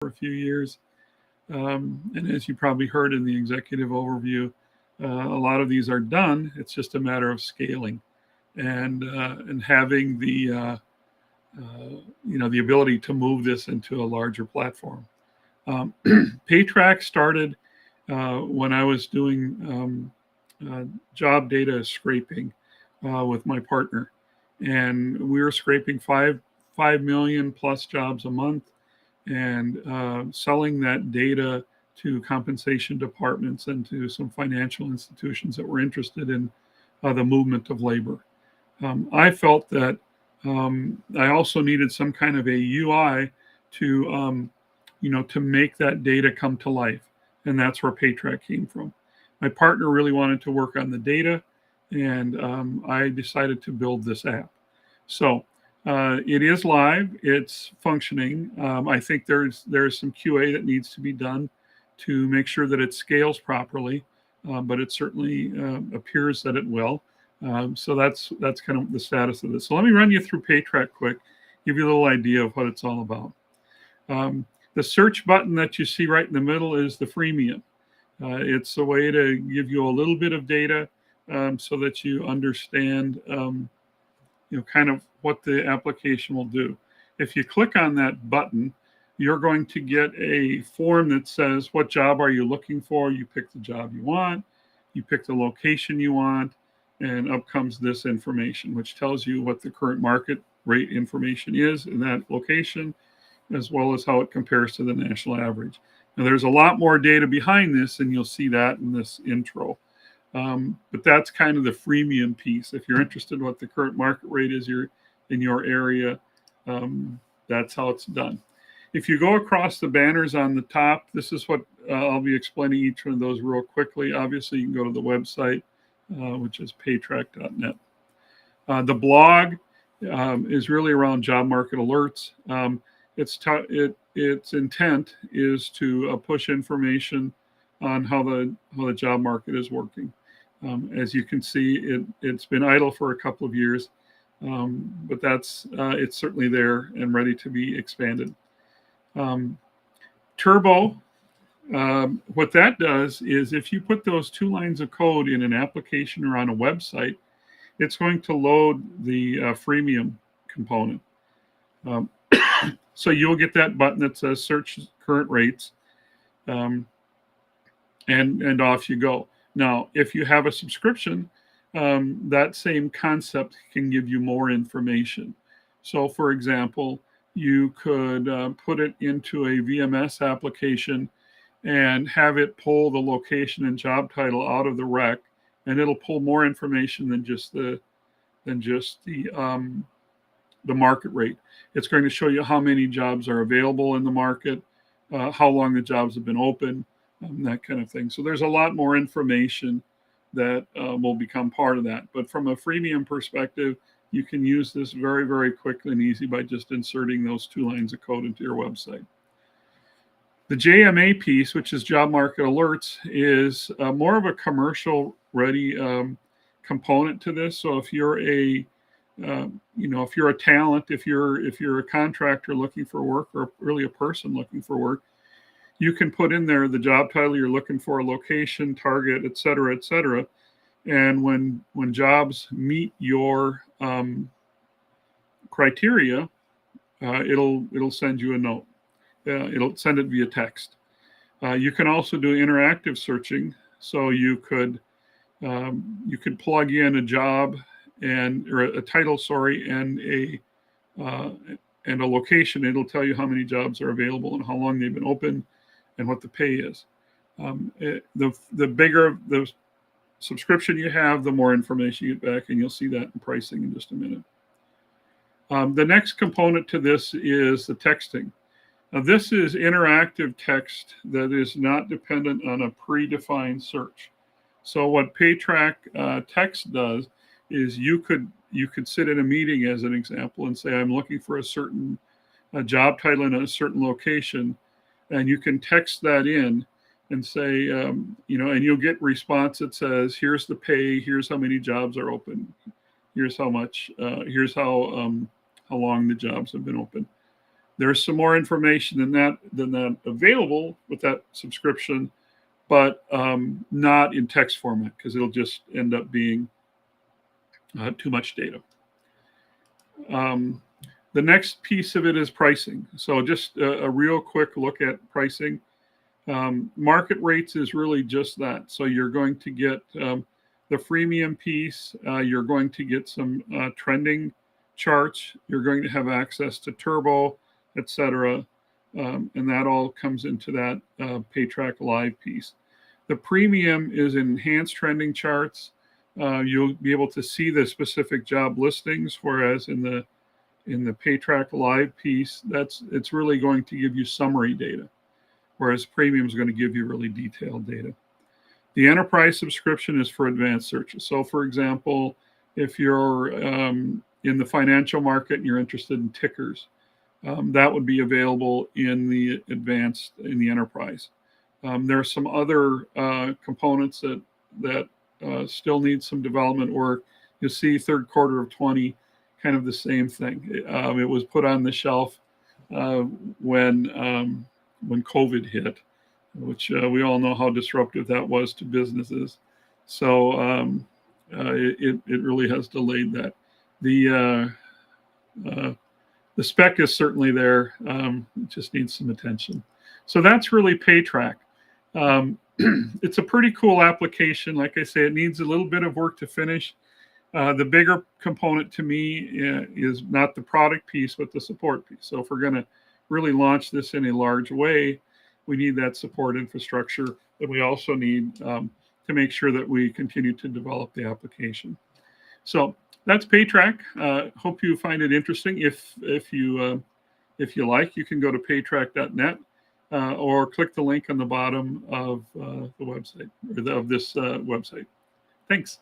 for a few years. And as you probably heard in the executive overview, a lot of these are done. It's just a matter of scaling and having the ability to move this into a larger platform. Paytrak started when I was doing job data scraping with my partner, and we were scraping 5 million plus jobs a month, and selling that data to compensation departments and to some financial institutions that were interested in the movement of labor. I felt that I also needed some kind of a UI to make that data come to life, and that's where Paytrak came from. My partner really wanted to work on the data, and I decided to build this app. So it is live. It's functioning. I think there's some QA that needs to be done to make sure that it scales properly, but it certainly appears that it will. So that's kind of the status of this. So let me run you through Paytrak quick, give you a little idea of what it's all about. The search button that you see right in the middle is the freemium. It's a way to give you a little bit of data so that you understand, kind of what the application will do. If you click on that button, you're going to get a form that says, what job are you looking for? You pick the job you want, you pick the location you want, and up comes this information, which tells you what the current market rate information is in that location, as well as how it compares to the national average. Now, there's a lot more data behind this, and you'll see that in this intro. But that's kind of the freemium piece. If you're interested in what the current market rate is in your area, that's how it's done. If you go across the banners on the top, this is what I'll be explaining each one of those real quickly. Obviously, you can go to the website, which is paytrak.net. The blog is really around job market alerts. Its intent is to push information on how the job market is working. As you can see, it's been idle for a couple of years, but it's certainly there and ready to be expanded. Turbo, what that does is if you put those 2 lines of code in an application or on a website, it's going to load the freemium component. So you'll get that button that says search current rates, and off you go. Now, if you have a subscription, that same concept can give you more information. So, for example, you could put it into a VMS application and have it pull the location and job title out of the rec, and it'll pull more information than just the market rate. It's going to show you how many jobs are available in the market, how long the jobs have been open, that kind of thing. So there's a lot more information that will become part of that. But from a freemium perspective, you can use this very, very quickly and easy by just inserting those 2 lines of code into your website. The JMA piece, which is job market alerts, is more of a commercial ready component to this. So if you're a talent, if you're a contractor looking for work, or really a person looking for work, you can put in there the job title you're looking for, a location, target, et cetera, et cetera. And when jobs meet your criteria, it'll send you a note. It'll send it via text. You can also do interactive searching. So you could plug in a job or a title, and a location. It'll tell you how many jobs are available and how long they've been open and what the pay is. The bigger the subscription you have, the more information you get back, and you'll see that in pricing in just a minute. The next component to this is the texting. Now, this is interactive text that is not dependent on a predefined search. So what Paytrak text does is you could sit in a meeting, as an example, and say, I'm looking for a job title in a certain location, and you can text that in and say, and you'll get response that says, here's the pay, here's how many jobs are open, here's how much, here's how long the jobs have been open. There's some more information than that available with that subscription, but not in text format because it'll just end up being too much data. The next piece of it is pricing. So just a real quick look at pricing. Market rates is really just that. So you're going to get the freemium piece. You're going to get some trending charts. You're going to have access to Turbo, etc. And that all comes into that Paytrak Live piece. The premium is enhanced trending charts. You'll be able to see the specific job listings, whereas in the Paytrak Live piece, it's really going to give you summary data, whereas premium is going to give you really detailed data. The enterprise subscription is for advanced searches. So, for example, if you're in the financial market and you're interested in tickers, that would be available in the enterprise. There are some other components that still need some development work. You'll see third quarter of 20, kind of the same thing. It was put on the shelf when COVID hit, which we all know how disruptive that was to businesses. So it really has delayed that. The spec is certainly there. It just needs some attention. So that's really Paytrak. It's a pretty cool application. Like I say, it needs a little bit of work to finish. The bigger component to me is not the product piece, but the support piece. So if we're going to really launch this in a large way, we need that support infrastructure, and we also need to make sure that we continue to develop the application. So that's Paytrak. Hope you find it interesting. If you like, you can go to paytrak.net or click the link on the bottom of the website, or of this website. Thanks.